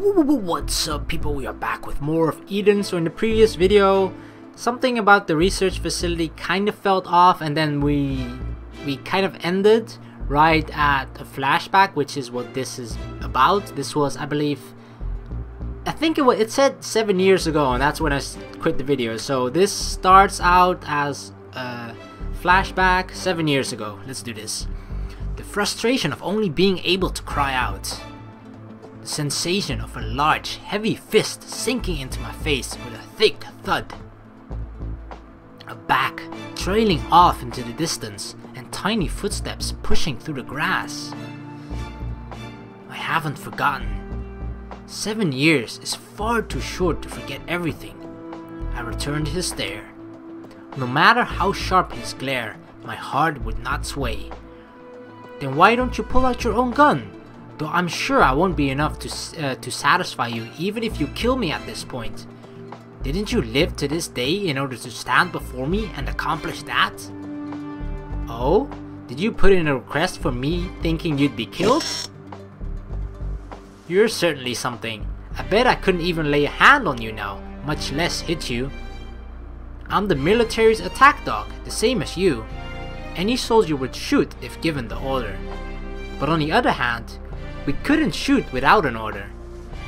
What's up, people? We are back with more of Eden. So in the previous video, something about the research facility kind of felt off, and then we kind of ended right at a flashback, which is what this is about. This was, I believe, it said 7 years ago, and that's when I quit the video. So this starts out as a flashback 7 years ago. Let's do this. The frustration of only being able to cry out. The sensation of a large, heavy fist sinking into my face with a thick thud. A back trailing off into the distance and tiny footsteps pushing through the grass. I haven't forgotten. 7 years is far too short to forget everything. I returned his stare. No matter how sharp his glare, my heart would not sway. Then why don't you pull out your own gun? Though I'm sure I won't be enough to satisfy you even if you kill me at this point. Didn't you live to this day in order to stand before me and accomplish that? Oh? Did you put in a request for me thinking you'd be killed? You're certainly something. I bet I couldn't even lay a hand on you now, much less hit you. I'm the military's attack dog, the same as you. Any soldier would shoot if given the order. But on the other hand, we couldn't shoot without an order.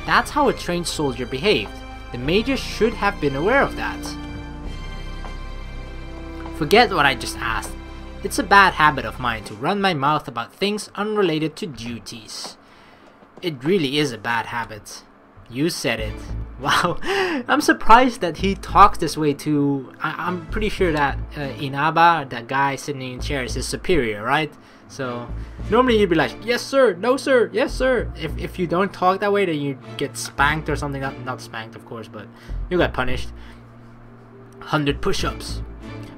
That's how a trained soldier behaved. The major should have been aware of that. Forget what I just asked. It's a bad habit of mine to run my mouth about things unrelated to duties. It really is a bad habit. You said it. Wow, I'm surprised that he talks this way to... I'm pretty sure that Inaba, that guy sitting in chair, is his superior, right? So normally you'd be like, yes sir, no sir, yes sir. If you don't talk that way, then you get spanked or something. Not spanked, of course, but you got punished. 100 push-ups.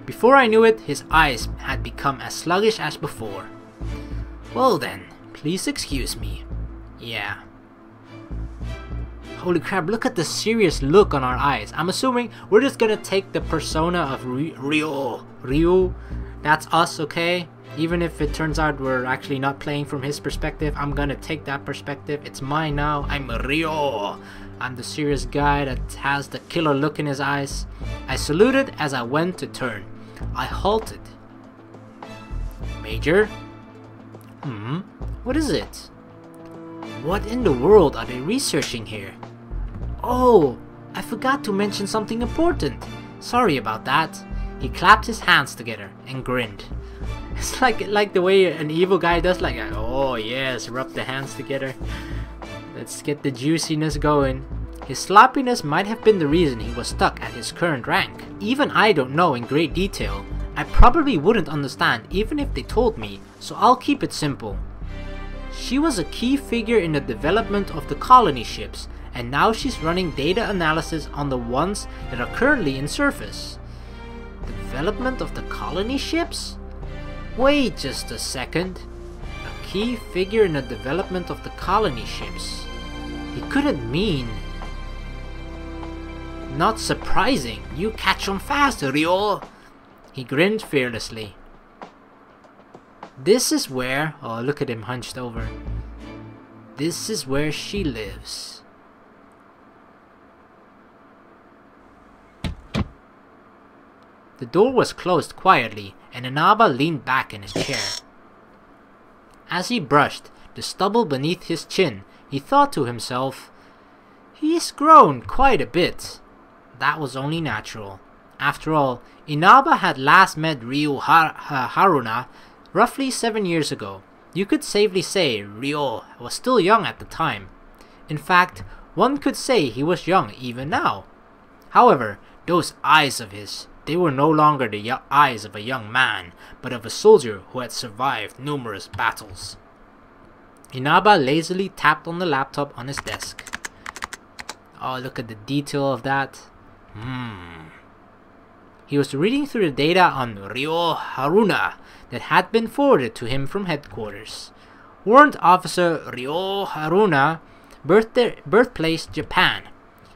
Before I knew it, his eyes had become as sluggish as before. Well then, please excuse me. Yeah. Holy crap, look at the serious look on our eyes. I'm assuming we're just gonna take the persona of Ryou. That's us, okay? Even if it turns out we're actually not playing from his perspective, I'm gonna take that perspective. It's mine now. I'm Ryou. I'm the serious guy that has the killer look in his eyes. I saluted as I went to turn. I halted. Major? What is it? What in the world are they researching here? Oh, I forgot to mention something important. Sorry about that. He clapped his hands together and grinned. It's like the way an evil guy does, like, oh yes, rub the hands together. Let's get the juiciness going. His sloppiness might have been the reason he was stuck at his current rank. Even I don't know in great detail. I probably wouldn't understand even if they told me, so I'll keep it simple. She was a key figure in the development of the colony ships, and now she's running data analysis on the ones that are currently in service. Development of the colony ships? Wait just a second. A key figure in the development of the colony ships. He couldn't mean... Not surprising. You catch on fast, Ryou. He grinned fearlessly. This is where... Oh, look at him hunched over. This is where she lives. The door was closed quietly, and Inaba leaned back in his chair. As he brushed the stubble beneath his chin, he thought to himself, he's grown quite a bit. That was only natural. After all, Inaba had last met Ryou Haruna roughly 7 years ago. You could safely say Ryou was still young at the time. In fact, one could say he was young even now. However, those eyes of his, they were no longer the eyes of a young man, but of a soldier who had survived numerous battles. Inaba lazily tapped on the laptop on his desk. Oh, look at the detail of that. He was reading through the data on Ryou Haruna that had been forwarded to him from headquarters. Warrant Officer Ryou Haruna, birthplace Japan.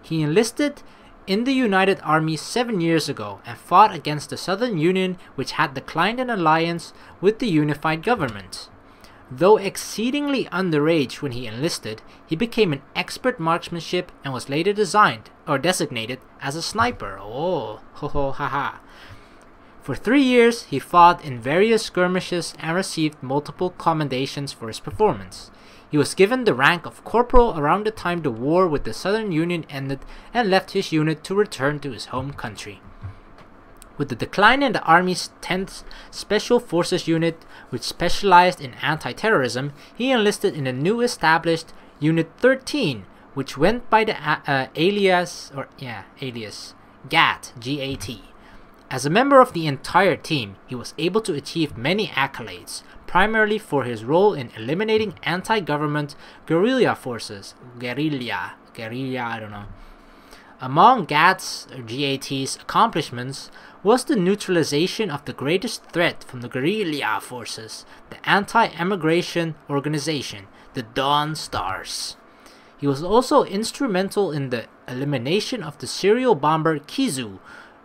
He enlisted in the United Army 7 years ago and fought against the Southern Union, which had declined an alliance with the unified government. Though exceedingly underage when he enlisted, he became an expert marksmanship and was later designated as a sniper. Oh, ho ho ha ha. For 3 years, he fought in various skirmishes and received multiple commendations for his performance. He was given the rank of corporal around the time the war with the Southern Union ended and left his unit to return to his home country. With the decline in the Army's 10th Special Forces Unit, which specialized in anti-terrorism, he enlisted in the new established Unit 13, which went by the alias GAT, G-A-T. As a member of the entire team, he was able to achieve many accolades, primarily for his role in eliminating anti-government guerrilla forces. Guerrilla, I don't know. Among GAT's accomplishments was the neutralization of the greatest threat from the guerrilla forces, the anti-immigration organization, the Dawn Stars. He was also instrumental in the elimination of the serial bomber Kizu,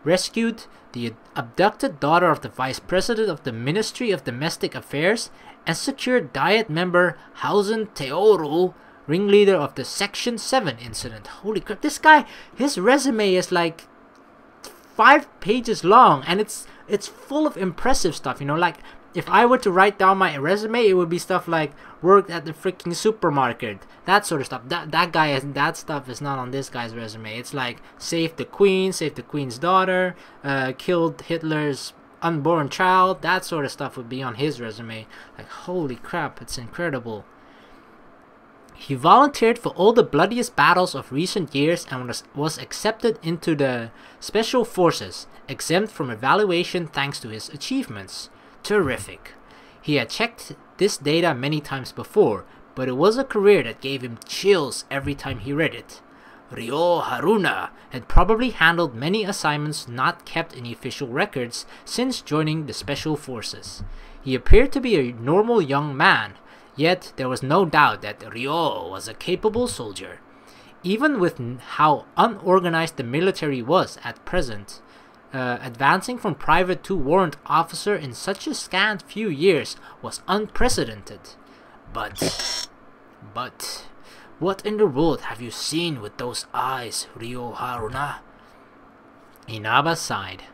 rescued the abducted daughter of the Vice President of the Ministry of Domestic Affairs, and secured Diet member Hausen Teoru, ringleader of the Section 7 incident. Holy crap, this guy, his resume is like 5 pages long, and it's full of impressive stuff, you know, like if I were to write down my resume, it would be stuff like worked at the freaking supermarket, that sort of stuff. That stuff is not on this guy's resume. It's like saved the queen's daughter, killed Hitler's unborn child, that sort of stuff would be on his resume. Like, holy crap, it's incredible. He volunteered for all the bloodiest battles of recent years and was accepted into the Special Forces, exempt from evaluation thanks to his achievements. Terrific. He had checked this data many times before, but it was a career that gave him chills every time he read it. Ryou Haruna had probably handled many assignments not kept in official records since joining the Special Forces. He appeared to be a normal young man, yet there was no doubt that Ryou was a capable soldier. Even with how unorganized the military was at present, advancing from private to warrant officer in such a scant few years was unprecedented. But, what in the world have you seen with those eyes, Ryou Haruna? Inaba sighed.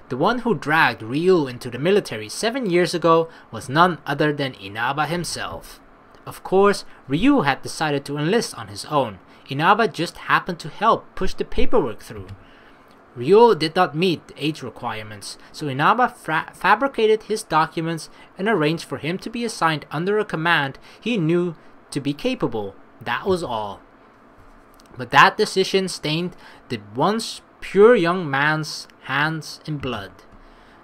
The one who dragged Ryou into the military 7 years ago was none other than Inaba himself. Of course, Ryou had decided to enlist on his own. Inaba just happened to help push the paperwork through. Ryou did not meet the age requirements, so Inaba fabricated his documents and arranged for him to be assigned under a command he knew to be capable. That was all. But that decision stained the once pure young man's hands in blood.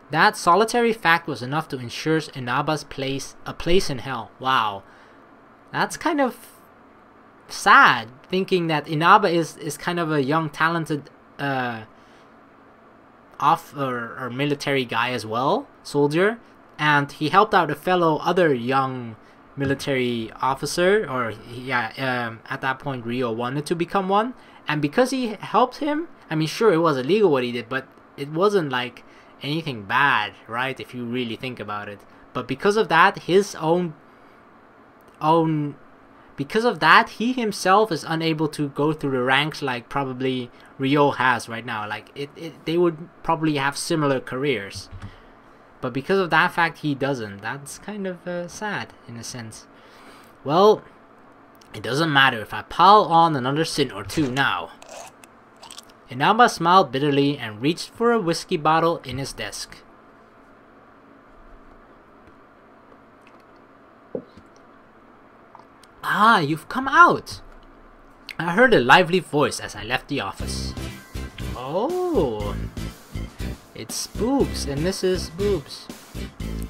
That solitary fact was enough to ensure Inaba's a place in hell. Wow. That's kind of sad, thinking that Inaba is kind of a young, talented military guy as well, soldier, and he helped out a fellow other young military officer, or at that point Ryou wanted to become one, and because he helped him, I mean, sure, it was illegal what he did, but it wasn't like anything bad, right, if you really think about it. But because of that, because of that, he himself is unable to go through the ranks like probably Ryou has right now. Like they would probably have similar careers, but because of that fact, he doesn't. That's kind of sad in a sense. Well, it doesn't matter if I pile on another sin or two now. Inaba smiled bitterly and reached for a whiskey bottle in his desk. Ah, you've come out! I heard a lively voice as I left the office. Oh, it's Boobs and Mrs. Boobs.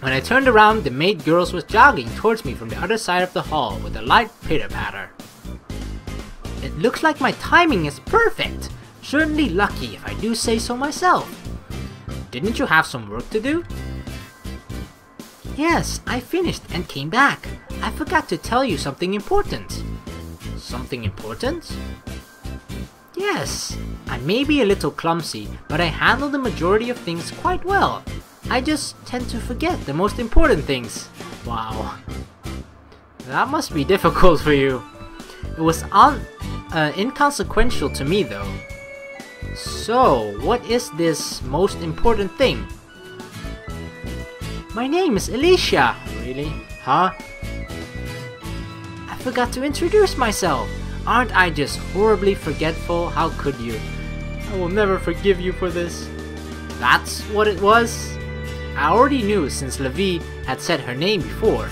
When I turned around, the maid girls was jogging towards me from the other side of the hall with a light pitter-patter. It looks like my timing is perfect. Certainly lucky if I do say so myself. Didn't you have some work to do? Yes, I finished and came back. I forgot to tell you something important. Something important? Yes, I may be a little clumsy, but I handle the majority of things quite well. I just tend to forget the most important things. Wow. That must be difficult for you. It was inconsequential to me though. So, what is this most important thing? My name is Alicia. Really? Huh? I forgot to introduce myself. Aren't I just horribly forgetful? How could you? I will never forgive you for this. That's what it was? I already knew since Levi had said her name before.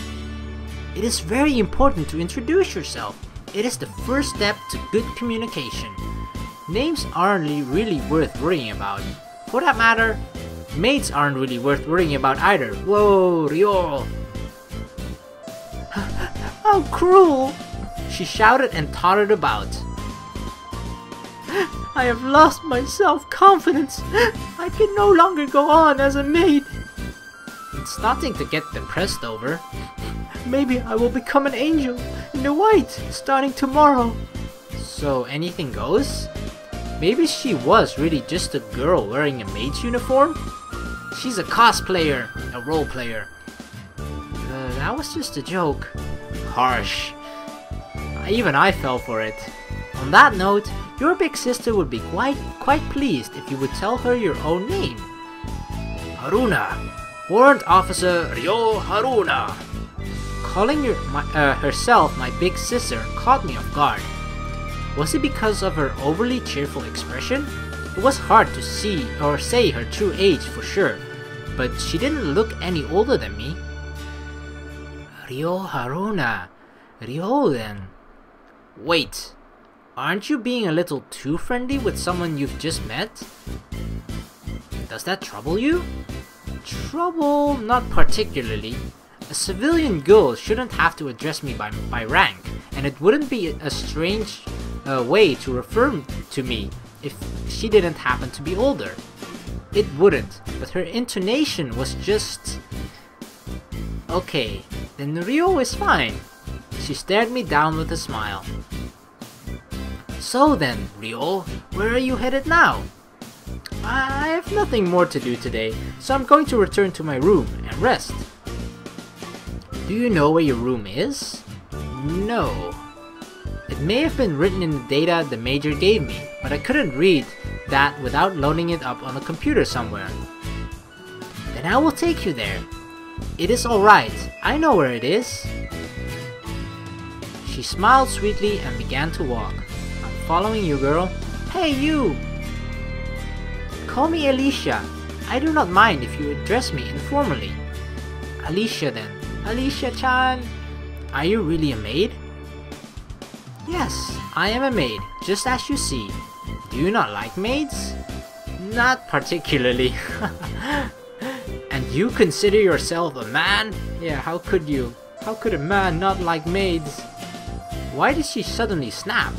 It is very important to introduce yourself. It is the first step to good communication. Names aren't really worth worrying about. For that matter, maids aren't really worth worrying about either. Whoa, Ryou! How cruel! She shouted and tottered about. I have lost my self-confidence. I can no longer go on as a maid. It's nothing to get depressed over. Maybe I will become an angel in the white starting tomorrow. So anything goes? Maybe she was really just a girl wearing a maid's uniform? She's a cosplayer, a role player. That was just a joke. Harsh. Even I fell for it. On that note, your big sister would be quite pleased if you would tell her your own name. Haruna. Warrant Officer Ryou Haruna. Calling herself my big sister caught me off guard. Was it because of her overly cheerful expression? It was hard to see or say her true age for sure, but she didn't look any older than me. Ryou Haruna. Ryou then. Wait, aren't you being a little too friendly with someone you've just met? Does that trouble you? Trouble? Not particularly. A civilian girl shouldn't have to address me by rank, and it wouldn't be a strange way to refer to me if she didn't happen to be older. It wouldn't, but her intonation was just... Okay, then Ryou is fine. She stared me down with a smile. So then, Ryou, where are you headed now? I have nothing more to do today, so I'm going to return to my room and rest. Do you know where your room is? No. It may have been written in the data the Major gave me, but I couldn't read that without loading it up on a computer somewhere. Then I will take you there. It is alright, I know where it is. She smiled sweetly and began to walk. I'm following you, girl. Hey, you! Call me Alicia. I do not mind if you address me informally. Alicia then. Alicia-chan. Are you really a maid? Yes, I am a maid, just as you see. Do you not like maids? Not particularly. And you consider yourself a man? Yeah, how could you? How could a man not like maids? Why did she suddenly snap?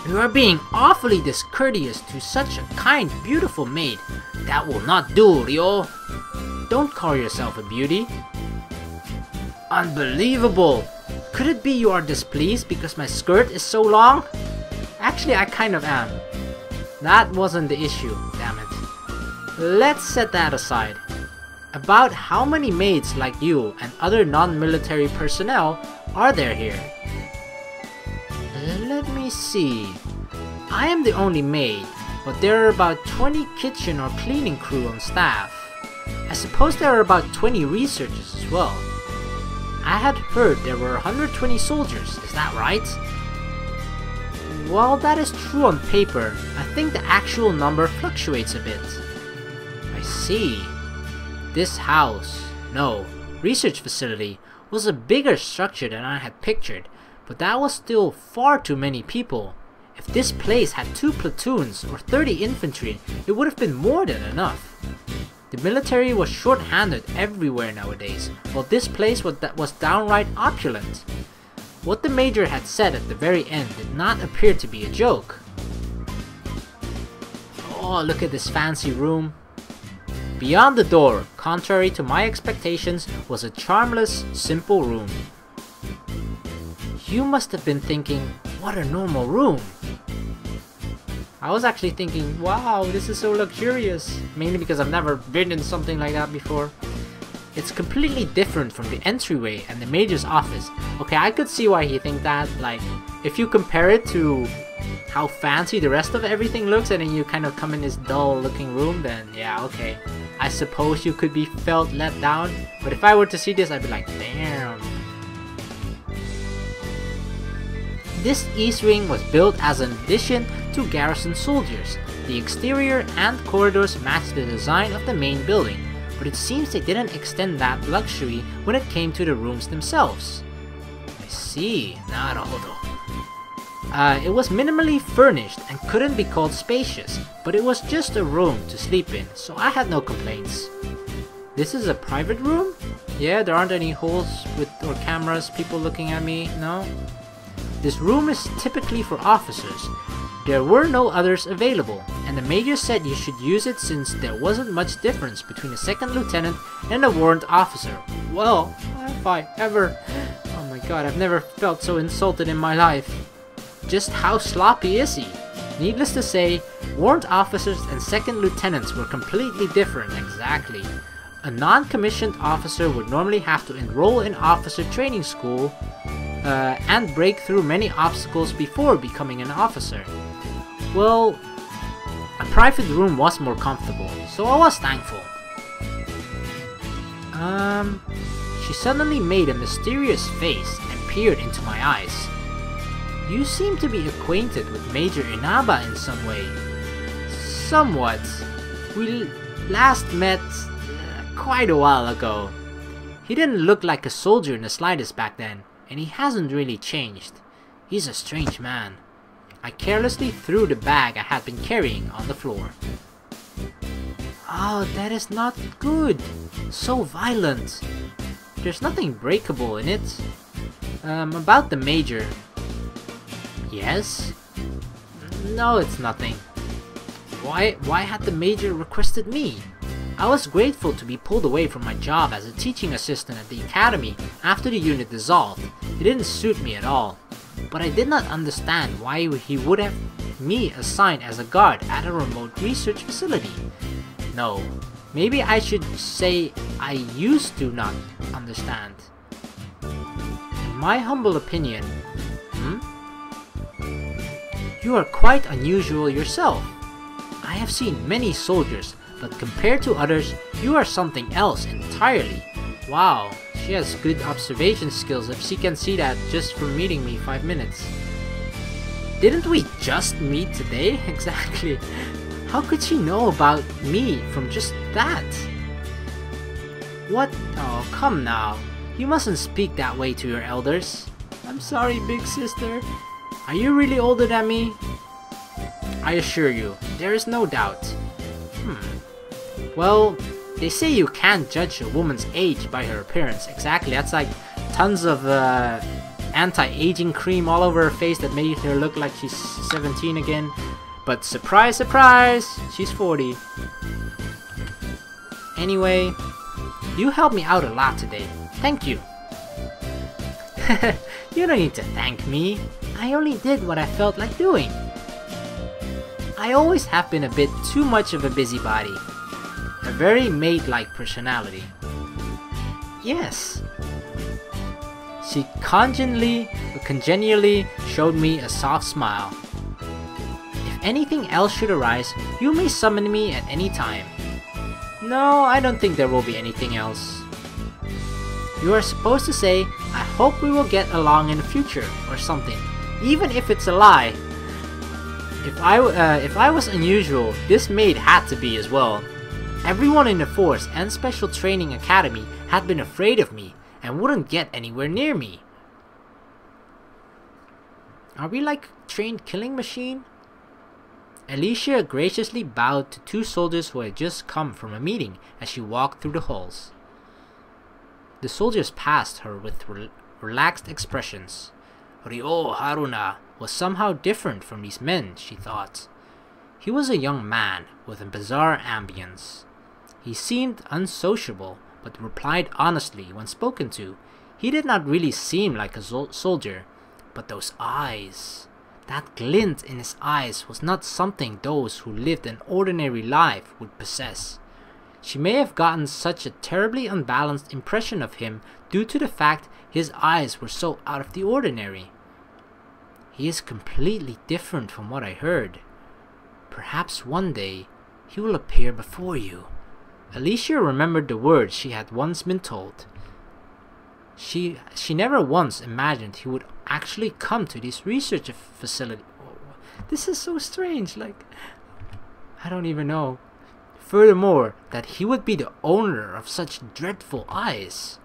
You are being awfully discourteous to such a kind, beautiful maid. That will not do, Ryou. Don't call yourself a beauty. Unbelievable! Could it be you are displeased because my skirt is so long? Actually, I kind of am. That wasn't the issue, damn it. Let's set that aside. About how many maids like you and other non-military personnel are there here? Let me see. I am the only maid, but there are about 20 kitchen or cleaning crew on staff. I suppose there are about 20 researchers as well. I had heard there were 120 soldiers, is that right? While that is true on paper, I think the actual number fluctuates a bit. I see. This house, no, research facility, was a bigger structure than I had pictured, but that was still far too many people. If this place had 2 platoons or 30 infantry, it would have been more than enough. The military was short-handed everywhere nowadays, while this place was downright opulent. What the Major had said at the very end did not appear to be a joke. Oh, look at this fancy room. Beyond the door, contrary to my expectations, was a charmless, simple room. You must have been thinking, what a normal room. I was actually thinking, wow, this is so luxurious. Mainly because I've never been in something like that before. It's completely different from the entryway and the Major's office. Okay, I could see why he think that. Like, if you compare it to how fancy the rest of everything looks and then you kind of come in this dull looking room, then yeah, okay. I suppose you could be felt let down. But if I were to see this, I'd be like, damn. This East Wing was built as an addition to garrison soldiers. The exterior and corridors matched the design of the main building, but it seems they didn't extend that luxury when it came to the rooms themselves. I see, naruhodo. It was minimally furnished and couldn't be called spacious, but it was just a room to sleep in, so I had no complaints. This is a private room? Yeah, there aren't any holes or cameras, people looking at me, no? This room is typically for officers. There were no others available, and the Major said you should use it since there wasn't much difference between a second lieutenant and a warrant officer. Well, if I ever... Oh my god, I've never felt so insulted in my life. Just how sloppy is he? Needless to say, warrant officers and second lieutenants were completely different, exactly. A non-commissioned officer would normally have to enroll in officer training school and break through many obstacles before becoming an officer. Well, a private room was more comfortable, so I was thankful. She suddenly made a mysterious face and peered into my eyes. You seem to be acquainted with Major Inaba in some way. Somewhat. We last met quite a while ago. He didn't look like a soldier in the slightest back then, and he hasn't really changed. He's a strange man. I carelessly threw the bag I had been carrying on the floor. Oh, that is not good. So violent. There's nothing breakable in it. About the Major. Yes? No, it's nothing. Why had the Major requested me? I was grateful to be pulled away from my job as a teaching assistant at the academy after the unit dissolved. It didn't suit me at all. But I did not understand why he would have me assigned as a guard at a remote research facility. No, maybe I should say I used to not understand. In my humble opinion, you are quite unusual yourself. I have seen many soldiers, but compared to others, you are something else entirely. Wow, she has good observation skills if she can see that just from meeting me 5 minutes. Didn't we just meet today? Exactly. How could she know about me from just that? What? Oh, come now. You mustn't speak that way to your elders. I'm sorry, big sister. Are you really older than me? I assure you, there is no doubt. Well, they say you can't judge a woman's age by her appearance. Exactly, that's like tons of anti-aging cream all over her face that made her look like she's 17 again. But surprise, surprise, she's 40. Anyway, you helped me out a lot today. Thank you. You don't need to thank me. I only did what I felt like doing. I always have been a bit too much of a busybody. A very maid-like personality. Yes. She congenially showed me a soft smile. If anything else should arise, you may summon me at any time. No, I don't think there will be anything else. You are supposed to say, I hope we will get along in the future, or something, even if it's a lie. If I was unusual, this maid had to be as well. Everyone in the Force and Special Training Academy had been afraid of me and wouldn't get anywhere near me. Are we like a trained killing machine? Alicia graciously bowed to 2 soldiers who had just come from a meeting as she walked through the halls. The soldiers passed her with relaxed expressions. Ryou Haruna was somehow different from these men, she thought. He was a young man with a bizarre ambience. He seemed unsociable, but replied honestly when spoken to. He did not really seem like a soldier, but those eyes... That glint in his eyes was not something those who lived an ordinary life would possess. She may have gotten such a terribly unbalanced impression of him due to the fact his eyes were so out of the ordinary. He is completely different from what I heard. Perhaps one day he will appear before you. Alicia remembered the words she had once been told. She never once imagined he would actually come to this research facility. This is so strange, like, I don't even know. Furthermore, that he would be the owner of such dreadful eyes.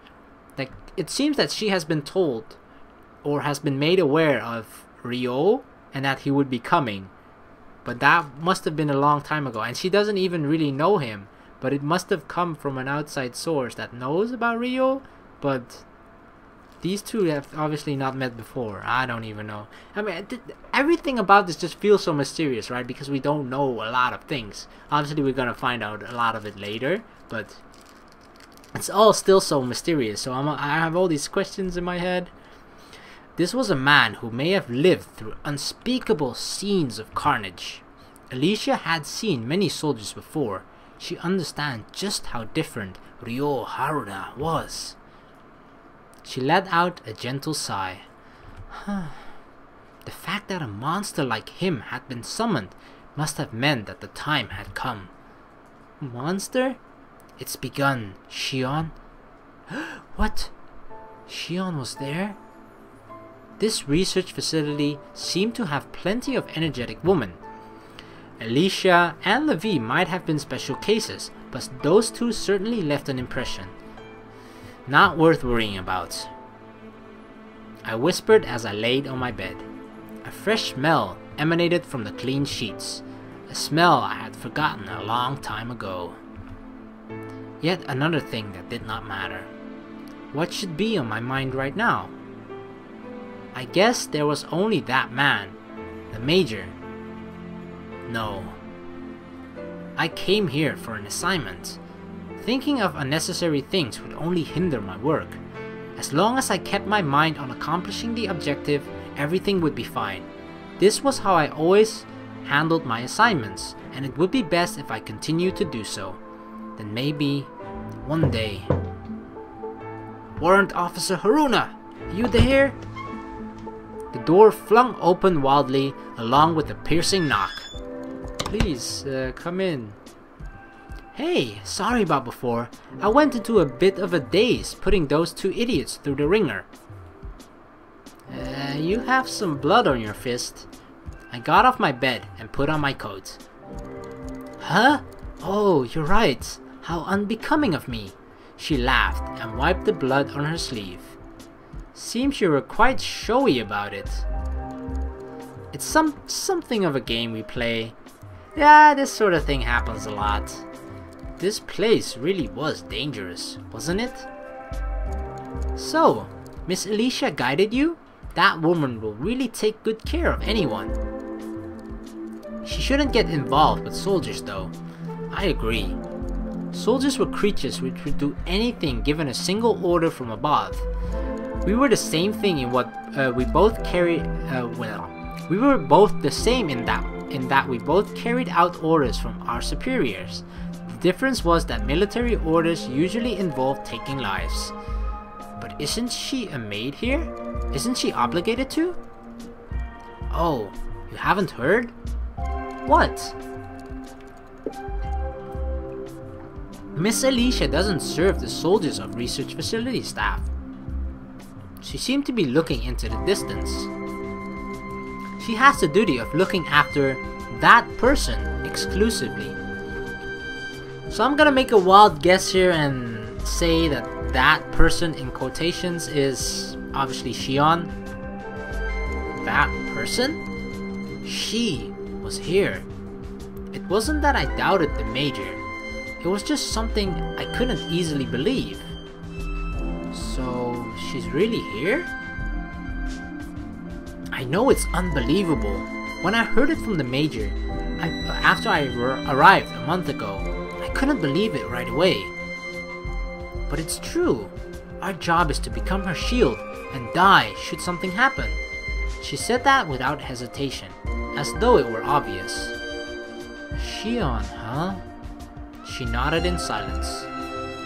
Like, it seems that she has been told, or has been made aware of Ryou, and that he would be coming. But that must have been a long time ago, and she doesn't even really know him. But it must have come from an outside source that knows about Ryou, but these two have obviously not met before. I don't even know. I mean, everything about this just feels so mysterious, right? Because we don't know a lot of things. Obviously, we're gonna find out a lot of it later, but it's all still so mysterious. So I have all these questions in my head. This was a man who may have lived through unspeakable scenes of carnage. Alicia had seen many soldiers before. She understood just how different Ryou Haruna was. She let out a gentle sigh. The fact that a monster like him had been summoned must have meant that the time had come. Monster? It's begun, Sion. What? Sion was there? This research facility seemed to have plenty of energetic women. Alicia and Levi might have been special cases, but those two certainly left an impression. Not worth worrying about. I whispered as I laid on my bed. A fresh smell emanated from the clean sheets, a smell I had forgotten a long time ago. Yet another thing that did not matter. What should be on my mind right now? I guess there was only that man, the Major. No. I came here for an assignment. Thinking of unnecessary things would only hinder my work. As long as I kept my mind on accomplishing the objective, everything would be fine. This was how I always handled my assignments, and it would be best if I continued to do so. Then maybe, one day... Warrant Officer Haruna! Are you there? The door flung open wildly, along with a piercing knock. Please, come in. Hey, sorry about before. I went into a bit of a daze putting those two idiots through the ringer. You have some blood on your fist. I got off my bed and put on my coat. Huh? Oh, you're right. How unbecoming of me. She laughed and wiped the blood on her sleeve. Seems you were quite showy about it. It's something of a game we play. Yeah, this sort of thing happens a lot. This place really was dangerous, wasn't it? So, Miss Alicia guided you? That woman will really take good care of anyone. She shouldn't get involved with soldiers though. I agree. Soldiers were creatures which would do anything given a single order from above. We were the same thing in what we both carried, we were both the same in that we both carried out orders from our superiors. The difference was that military orders usually involved taking lives. But isn't she a maid here? Isn't she obligated to? Oh, you haven't heard? What? Miss Alicia doesn't serve the soldiers of research facility staff. She seemed to be looking into the distance. She has the duty of looking after that person exclusively. So I'm gonna make a wild guess here and say that that person in quotations is obviously Sion. That person? She was here. It wasn't that I doubted the Major. It was just something I couldn't easily believe. So she's really here? I know it's unbelievable. When I heard it from the Major, after I arrived a month ago, I couldn't believe it right away. But it's true. Our job is to become her shield and die should something happen. She said that without hesitation, as though it were obvious. Sion, huh? She nodded in silence.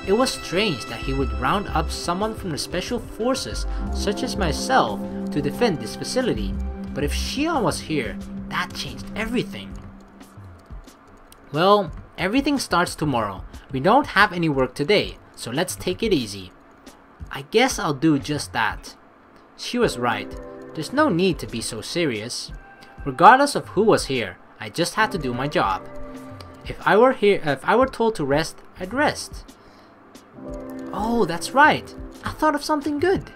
It was strange that he would round up someone from the special forces, such as myself, to defend this facility. But if Sion was here, that changed everything. Well, everything starts tomorrow. We don't have any work today, so let's take it easy. I guess I'll do just that. She was right. There's no need to be so serious. Regardless of who was here, I just had to do my job. If I were told to rest, I'd rest. Oh, that's right. I thought of something good.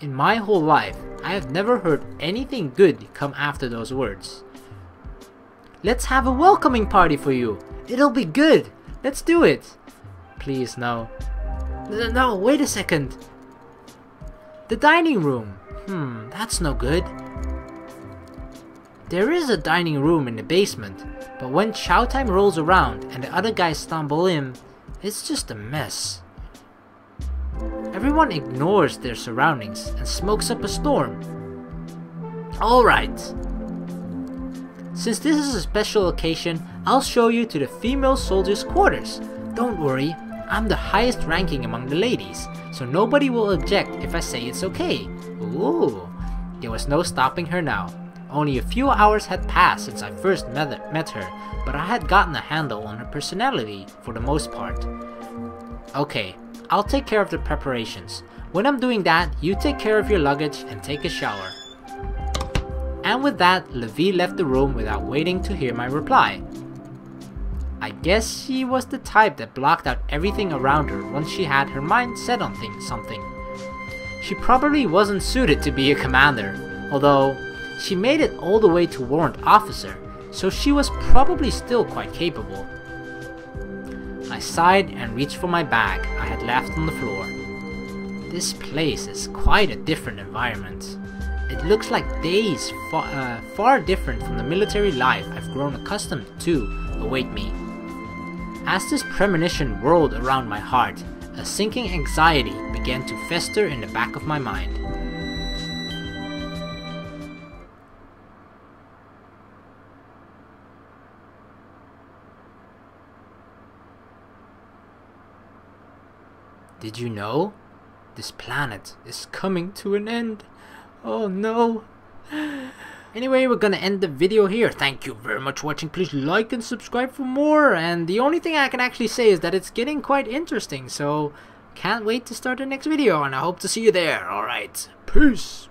In my whole life, I have never heard anything good come after those words. Let's have a welcoming party for you. It'll be good. Let's do it. Please, no. No, wait a second. The dining room. That's no good. There is a dining room in the basement, but when chow time rolls around and the other guys stumble in, it's just a mess. Everyone ignores their surroundings and smokes up a storm. Alright. Since this is a special occasion, I'll show you to the female soldiers' quarters. Don't worry, I'm the highest ranking among the ladies, so nobody will object if I say it's okay. Ooh, there was no stopping her now. Only a few hours had passed since I first met her, but I had gotten a handle on her personality for the most part. Okay, I'll take care of the preparations. When I'm doing that, you take care of your luggage and take a shower. And with that, Levi left the room without waiting to hear my reply. I guess she was the type that blocked out everything around her once she had her mind set on something. She probably wasn't suited to be a commander, although she made it all the way to warrant officer, so she was probably still quite capable. I sighed and reached for my bag I had left on the floor. This place is quite a different environment. It looks like days far different from the military life I've grown accustomed to await me. As this premonition whirled around my heart, a sinking anxiety began to fester in the back of my mind. Did you know? This planet is coming to an end. Oh no. Anyway, we're gonna end the video here. Thank you very much for watching. Please like and subscribe for more. And the only thing I can actually say is that it's getting quite interesting. So can't wait to start the next video, and I hope to see you there. Alright, peace.